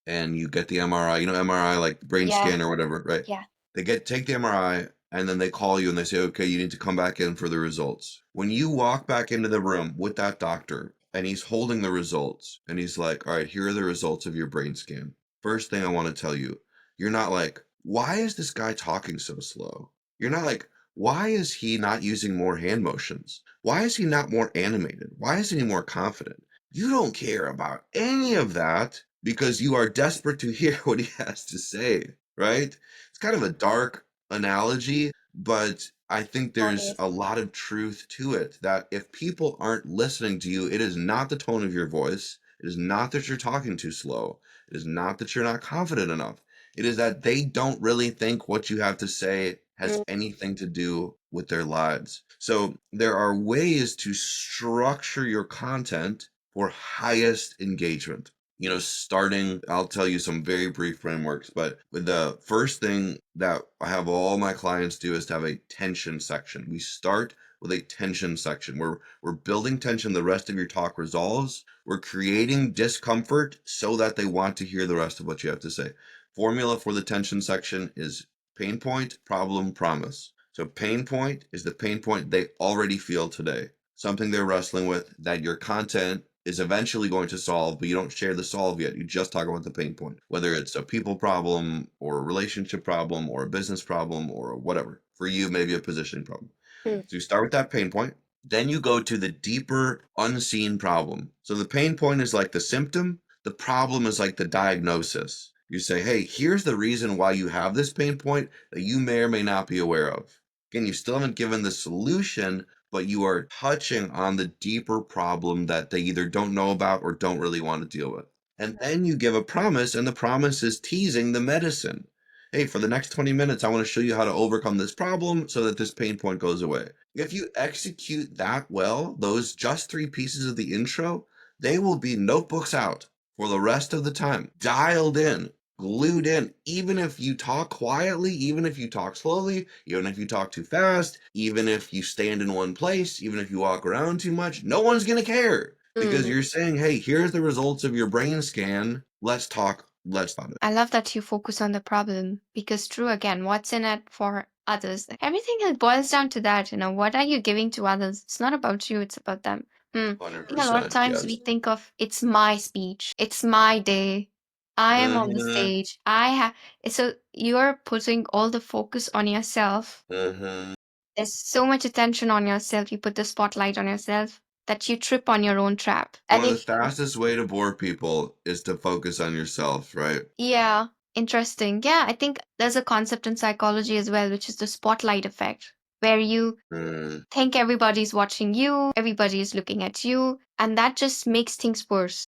And you get the MRI, MRI, like brain Yeah, scan or whatever, right? yeah, Take the MRI and then they call you and they say, okay, you need to come back in for the results. When you walk back into the room with that doctor and he's holding the results and he's like, all right, here are the results of your brain scan. First thing I want to tell you, you're not like, why is this guy talking so slow? You're not like, why is he not using more hand motions? Why is he not more animated? Why isn't he more confident? You don't care about any of that because you are desperate to hear what he has to say, right? It's kind of a dark analogy, but I think there's totally. a lot of truth to it that if people aren't listening to you, it is not the tone of your voice. It is not that you're talking too slow. It is not that you're not confident enough. It is that they don't really think what you have to say has anything to do with their lives. So there are ways to structure your content for highest engagement. Starting, I'll tell you some very brief frameworks, but the first thing that I have all my clients do is to have a tension section. We start with a tension section where we're building tension. The rest of your talk resolves. We're creating discomfort so that they want to hear the rest of what you have to say. Formula for the tension section is pain point, problem, promise. So pain point is the pain point they already feel today, something they're wrestling with that your content is eventually going to solve, but you don't share the solve yet. You just talk about the pain point, whether it's a people problem or a relationship problem or a business problem or whatever. For you, maybe a positioning problem. Hmm. So you start with that pain point. Then you go to the deeper unseen problem. So the pain point is like the symptom. The problem is like the diagnosis. You say, hey, here's the reason why you have this pain point that you may or may not be aware of. Again, you still haven't given the solution, but you are touching on the deeper problem that they either don't know about or don't really want to deal with. And then you give a promise, and the promise is teasing the medicine. Hey, for the next 20 minutes, I want to show you how to overcome this problem so that this pain point goes away. If you execute that well, those just 3 pieces of the intro, they will be notebooks out for the rest of the time, dialed in, glued in. Even if you talk quietly, even if you talk slowly, even if you talk too fast, even if you stand in one place, even if you walk around too much, no one's going to care because Mm. you're saying, hey, here's the results of your brain scan. Let's talk. Let's talk. I love that you focus on the problem because, true, again, what's in it for others? Everything boils down to that. What are you giving to others? It's not about you, it's about them. I think a lot of 100%. times we Yes. think of it's my speech, it's my day, I am on the Mm-hmm. stage, I have. So you're putting all the focus on yourself. Mm-hmm. There's so much attention on yourself. You put the spotlight on yourself that you trip on your own trap. One And of the if fastest way to bore people is to focus on yourself, right? Yeah, interesting. Yeah, I think there's a concept in psychology as well, which is the spotlight effect, where you Mm, think everybody's watching you, everybody's looking at you, and that just makes things worse.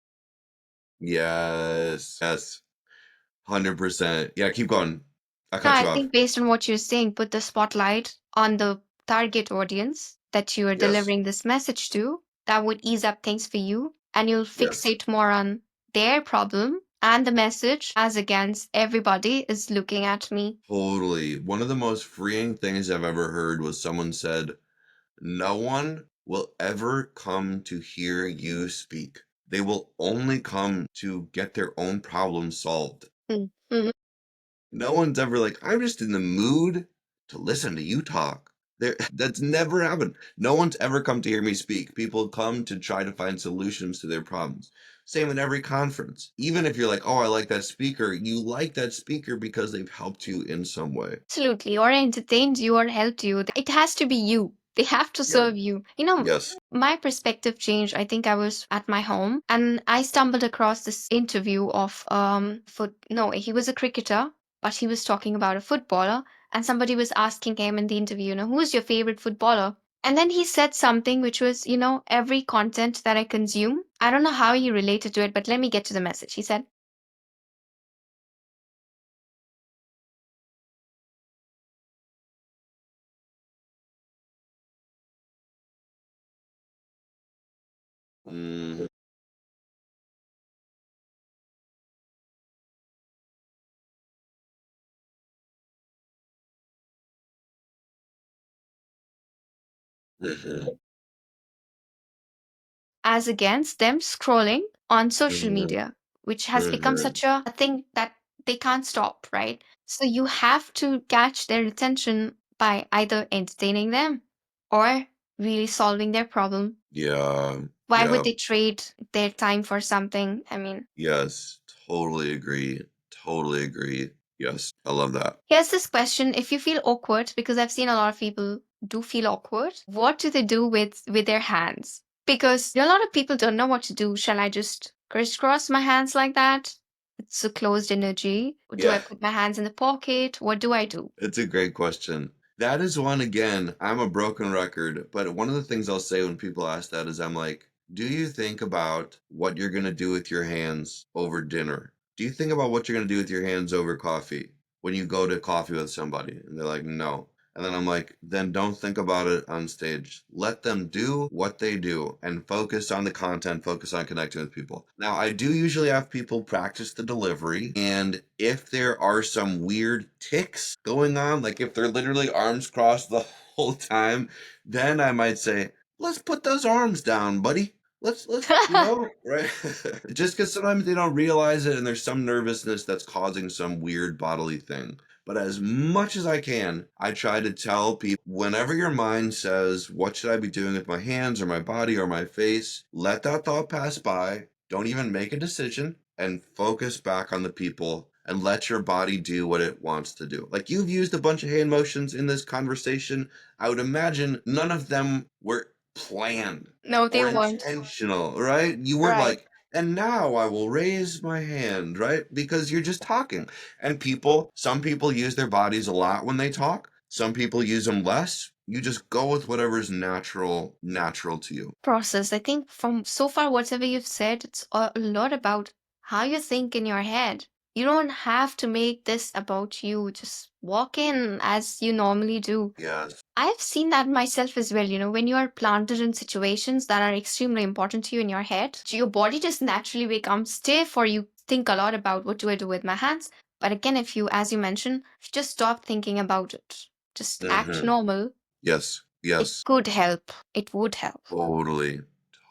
yes. Yes. 100%. Yeah, keep going. I No, cut I you off. think based on what you're saying, put the spotlight on the target audience that you are Yes. delivering this message to. That would ease up things for you, and you'll Yes. fixate more on their problem and the message as against everybody is looking at me. Totally. One of the most freeing things I've ever heard was someone said, no one will ever come to hear you speak. They will only come to get their own problem solved. Mm. No one's ever like, I'm just in the mood to listen to you talk. That's never happened. No one's ever come to hear me speak. People come to try to find solutions to their problems. Same in every conference. Even if you're like, oh, I like that speaker, you like that speaker because they've helped you in some way. Absolutely, or entertained you or helped you. It has to be you. They have to Yeah. serve you. Yes. My perspective changed. I think I was at my home and I stumbled across this interview of no, he was a cricketer, but he was talking about a footballer and somebody was asking him in the interview, who's your favorite footballer? And then he said something which was, every content that I consume. I don't know how he related to it, but let me get to the message. He said, Mm-hmm. Mm-hmm. as against them scrolling on social Mm-hmm. media, which has become Mm-hmm. such a thing that they can't stop, right? So you have to catch their attention by either entertaining them or really solving their problem. Yeah. Why would Yeah. they trade their time for something? I mean, Yes. Totally agree. Totally agree. Yes. I love that. here's this question. If you feel awkward, because I've seen a lot of people do feel awkward, what do they do with their hands? Because a lot of people don't know what to do. Shall I just crisscross my hands like that? It's a closed energy. Do I Yeah. put my hands in the pocket? What do I do? It's a great question. That is one, again, I'm a broken record, but one of the things I'll say when people ask that is I'm like, do you think about what you're going to do with your hands over dinner? Do you think about what you're going to do with your hands over coffee when you go to coffee with somebody? And they're like, no. And then I'm like, then don't think about it on stage. Let them do what they do and focus on the content, focus on connecting with people. Now, I do usually have people practice the delivery. And if there are some weird tics going on, like if they're literally arms crossed the whole time, then I might say, let's put those arms down, buddy. Let's right? Just because sometimes they don't realize it and there's some nervousness that's causing some weird bodily thing. But as much as I can, I try to tell people whenever your mind says, what should I be doing with my hands or my body or my face? Let that thought pass by. Don't even make a decision and focus back on the people and let your body do what it wants to do. Like you've used a bunch of hand motions in this conversation. I would imagine none of them were planned No, they or won't. intentional, right? You weren't Right. like, and now I will raise my hand, right? Because you're just talking. And people, some people use their bodies a lot when they talk. Some people use them less. You just go with whatever's natural to you. Process. I think from so far, whatever you've said, it's a lot about how you think in your head. You don't have to make this about you. Just walk in as you normally do. Yes. I've seen that myself as well. When you are planted in situations that are extremely important to you in your head, your body just naturally becomes stiff, or you think a lot about what do I do with my hands. But again, if you, as you mentioned, if you just stop thinking about it, just act Mm-hmm. normal, Yes. it Yes. could help. It would help. Totally.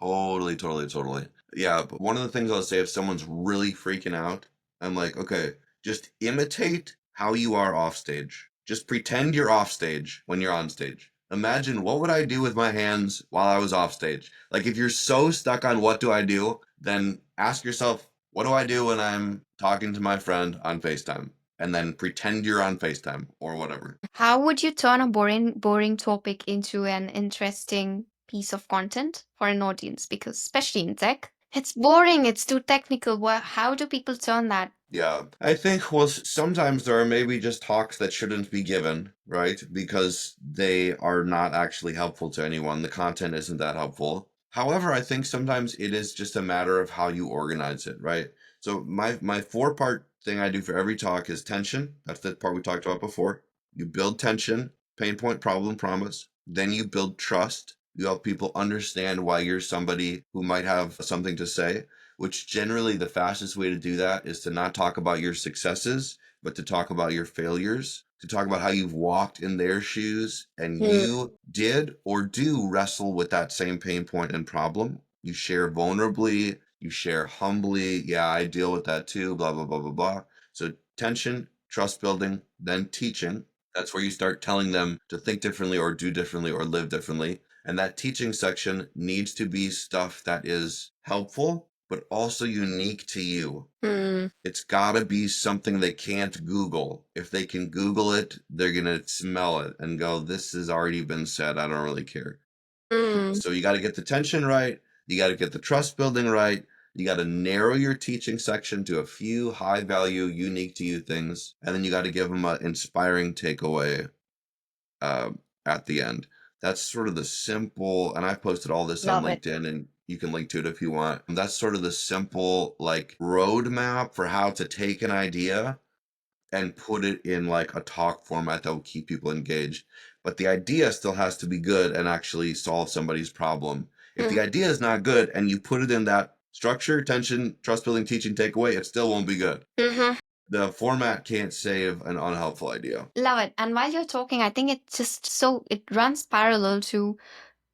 Totally. Yeah, but one of the things I'll say if someone's really freaking out, I'm like, okay, just imitate how you are off stage. Just pretend you're off stage when you're on stage. Imagine what would I do with my hands while I was off stage? Like if you're so stuck on what do I do, then ask yourself, what do I do when I'm talking to my friend on FaceTime? And then pretend you're on FaceTime or whatever. How would you turn a boring topic into an interesting piece of content for an audience? Because especially in tech, it's boring, it's too technical. How do people turn that? Yeah, I think, well, sometimes there are maybe just talks that shouldn't be given, right? Because they are not actually helpful to anyone. The content isn't that helpful. However, I think sometimes it is just a matter of how you organize it, right? So my four-part thing I do for every talk is tension. That's the part we talked about before. You build tension, pain point, problem, promise. Then you build trust. You help people understand why you're somebody who might have something to say, which generally the fastest way to do that is to not talk about your successes, but to talk about your failures, to talk about how you've walked in their shoes and Mm. you did or do wrestle with that same pain point and problem. You share vulnerably, you share humbly. Yeah, I deal with that too, blah, blah, blah, blah, blah. So tension, trust building, then teaching. That's where you start telling them to think differently or do differently or live differently. And that teaching section needs to be stuff that is helpful, but also unique to you. Mm. It's got to be something they can't Google. If they can Google it, they're going to smell it and go, this has already been said. I don't really care. Mm. So you got to get the tension right. You got to get the trust building right. You got to narrow your teaching section to a few high value, unique to you things. And then you got to give them an inspiring takeaway uh, at the end. That's sort of the simple, and I've posted all this on Love it. LinkedIn, and you can link to it if you want. That's sort of the simple, like, roadmap for how to take an idea and put it in like a talk format that will keep people engaged. But the idea still has to be good and actually solve somebody's problem. If the Mm. idea is not good and you put it in that structure, tension, trust building, teaching, takeaway, it still won't be good. Mm-hmm. The format can't save an unhelpful idea. Love it. And while you're talking, I think it runs parallel to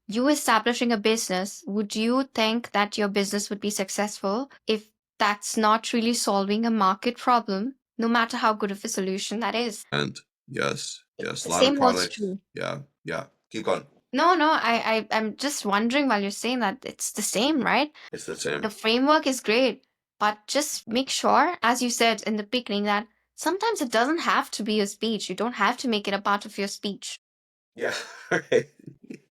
you establishing a business. Would you think that your business would be successful if that's not really solving a market problem, no matter how good of a solution that is? And yes, yes, a The lot of same holds products. true. Yeah, yeah. Keep going. No, I'm just wondering while you're saying that it's the same, right? It's the The same. framework is great, but just make sure, as you said in the beginning, that sometimes it doesn't have to be a speech. You don't have to make it a part of your speech. Yeah. Right.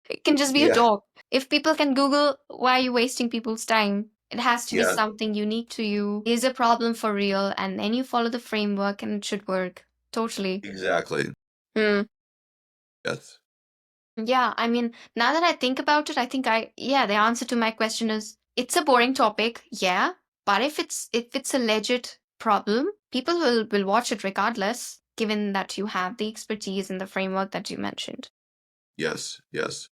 It can just be a Yeah. joke. If people can Google, why are you wasting people's time? It has to be Yeah. something unique to you, is a problem for real, and then you follow the framework and it should work. Totally. Exactly. Hmm. Yes. Yeah, I mean, now that I think about it, I think yeah, the answer to my question is it's a boring topic, yeah, but if it's a legit problem, people will watch it regardless. given that you have the expertise in the framework that you mentioned. Yes, yes.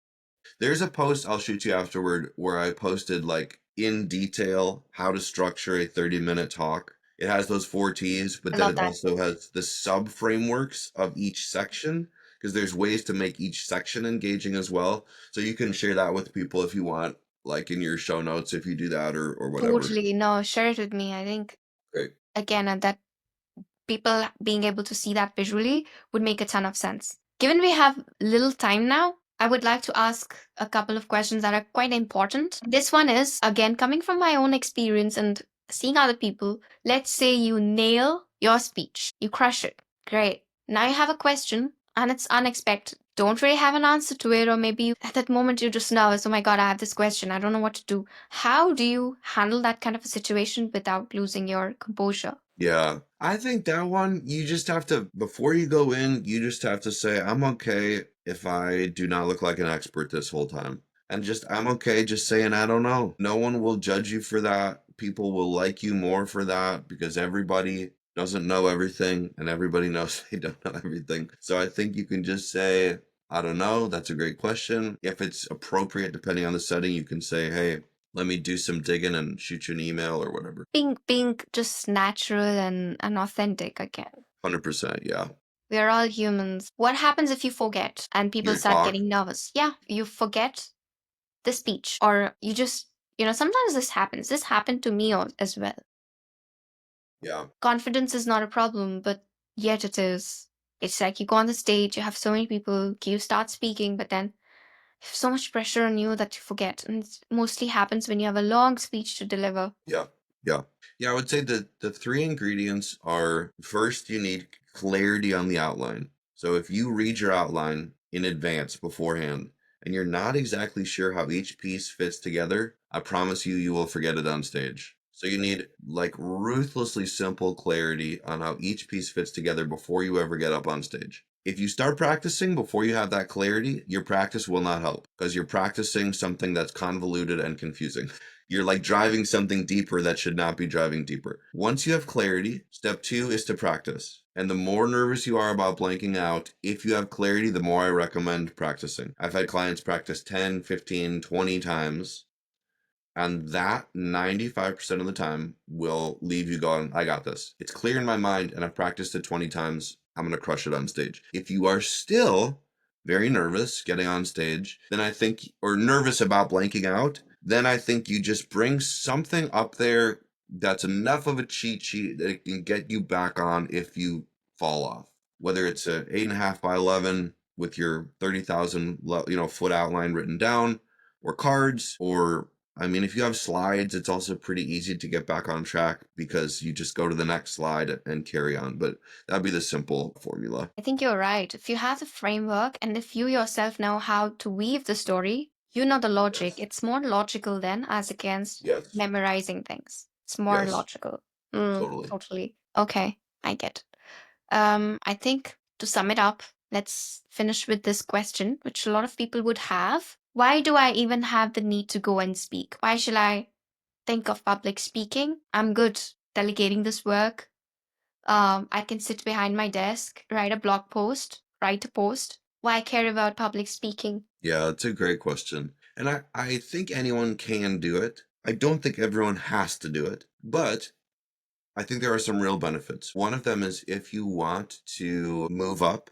There's a post I'll shoot you afterward where I posted like in detail how to structure a 30-minute talk. It has those four T's, but I then love it that. also has the sub frameworks of each section because there's ways to make each section engaging as well. So you can share that with people if you want, like in your show notes if you do that or whatever. Totally. No, share it with me. I think, Great. again, that people being able to see that visually would make a ton of sense. Given we have little time now, I would like to ask a couple of questions that are quite important. This one is, again, coming from my own experience and seeing other people. Let's say you nail your speech, you crush it. Great. Now you have a question and it's unexpected. Don't really have an answer to it, or maybe at that moment you're just nervous. Oh my God, I have this question. I don't know what to do. How do you handle that kind of a situation without losing your composure? Yeah. I think that one, you just have to, before you go in, you just have to say, I'm okay if I do not look like an expert this whole time. And just, I'm okay just saying, I don't know. No one will judge you for that. People will like you more for that because everybody doesn't know everything and everybody knows they don't know everything. So I think you can just say, I don't know. That's a great question. If it's appropriate, depending on the setting, you can say, hey, let me do some digging and shoot you an email or whatever. Being just natural and authentic again. 100%, yeah. We are all humans. What happens if you forget and people Your start talk, getting nervous? Yeah, you forget the speech, or you just, sometimes this happens. This happened to me as well. yeah, Confidence is not a problem, but yet it is. It's like you go on the stage, you have so many people, you start speaking, but then you have so much pressure on you that you forget. And it mostly happens when you have a long speech to deliver. yeah, yeah. Yeah, I would say that the three ingredients are first, you need clarity on the outline. So if you read your outline in advance beforehand and you're not exactly sure how each piece fits together, I promise you, you will forget it on stage. So you need like ruthlessly simple clarity on how each piece fits together before you ever get up on stage. If you start practicing before you have that clarity, your practice will not help because you're practicing something that's convoluted and confusing. You're like driving something deeper that should not be driving deeper. Once you have clarity, step two is to practice. And the more nervous you are about blanking out, if you have clarity, the more I recommend practicing. I've had clients practice 10, 15, 20 times, and that 95% of the time will leave you going, I got this. It's clear in my mind, and I've practiced it 20 times. I'm going to crush it on stage. If you are still very nervous getting on stage, then I think, or nervous about blanking out, then I think you just bring something up there that's enough of a cheat sheet that it can get you back on if you fall off. Whether it's a 8.5 by 11 with your 30,000 foot outline written down, or cards, or I mean, if you have slides, it's also pretty easy to get back on track because you just go to the next slide and carry on. But that'd be the simple formula. I think you're right. If you have the framework and if you yourself know how to weave the story, you know the logic. Yes. It's more logical then as against Yes. memorizing things. It's more Yes. logical. Totally. Totally. Okay, I get it. I think to sum it up, let's finish with this question, which a lot of people would have. Why do I even have the need to go and speak? Why should I think of public speaking? I'm good delegating this work. I can sit behind my desk, write a blog post, write a post. Why care about public speaking? Yeah, it's a great question. And I think anyone can do it. I don't think everyone has to do it, but I think there are some real benefits. One of them is if you want to move up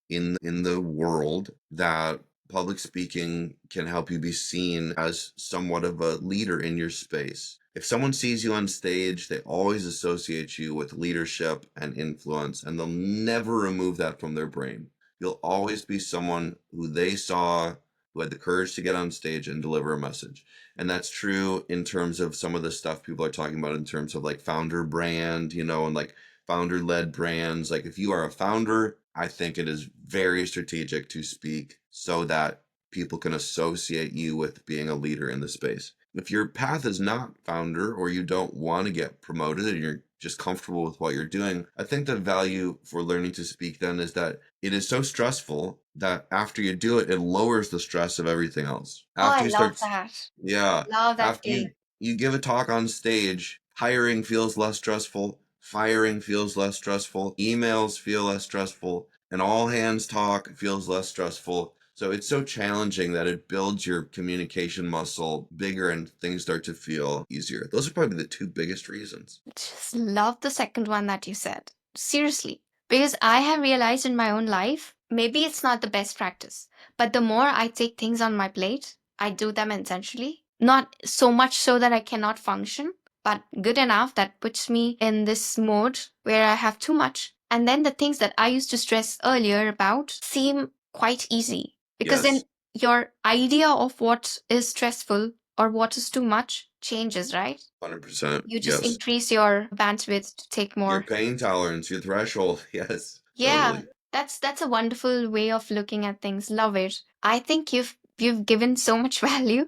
in the world, that public speaking can help you be seen as somewhat of a leader in your space. If someone sees you on stage, they always associate you with leadership and influence, and they'll never remove that from their brain. You'll always be someone who they saw, who had the courage to get on stage and deliver a message. And that's true in terms of some of the stuff people are talking about in terms of like founder brand, and like founder led brands. Like if you are a founder, I think it is very strategic to speak so that people can associate you with being a leader in the space. If your path is not founder or you don't want to get promoted and you're just comfortable with what you're doing, I think the value for learning to speak then is that it is so stressful that after you do it, it lowers the stress of everything else. Oh, After I you love start, that. yeah, Love that after you feeling. you give a talk on stage, hiring feels less stressful, Firing feels less stressful. Emails feel less stressful. And all hands talk feels less stressful. So it's so challenging that it builds your communication muscle bigger and things start to feel easier. Those are probably the two biggest reasons. Just love the second one that you said. Seriously. Because I have realized in my own life, maybe it's not the best practice, but the more I take things on my plate, I do them intentionally. Not so much so that I cannot function, but good enough that puts me in this mode where I have too much. And then the things that I used to stress earlier about seem quite easy. Because then Yes, your idea of what is stressful or what is too much changes, right? 100%. You just Yes. increase your bandwidth to take Your more. pain tolerance, your threshold. Yes, Yeah, totally. that's a wonderful way of looking at things. Love it. I think you've given so much value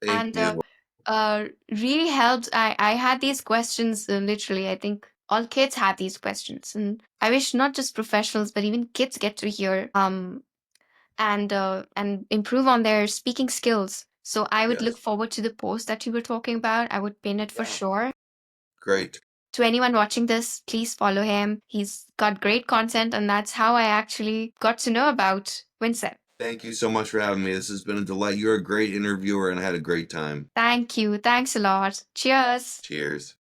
Thank and you. really helped. I had these questions literally. I think all kids have these questions, and I wish not just professionals but even kids get to hear and improve on their speaking skills. So I would look Yes. forward to the post that you were talking about. I would pin it for Yeah. sure. Great. To anyone watching this, please follow him. He's got great content, and that's how I actually got to know about Vincent. Thank you so much for having me. This has been a delight. You're a great interviewer, and I had a great time. Thank you. Thanks a lot. Cheers. Cheers.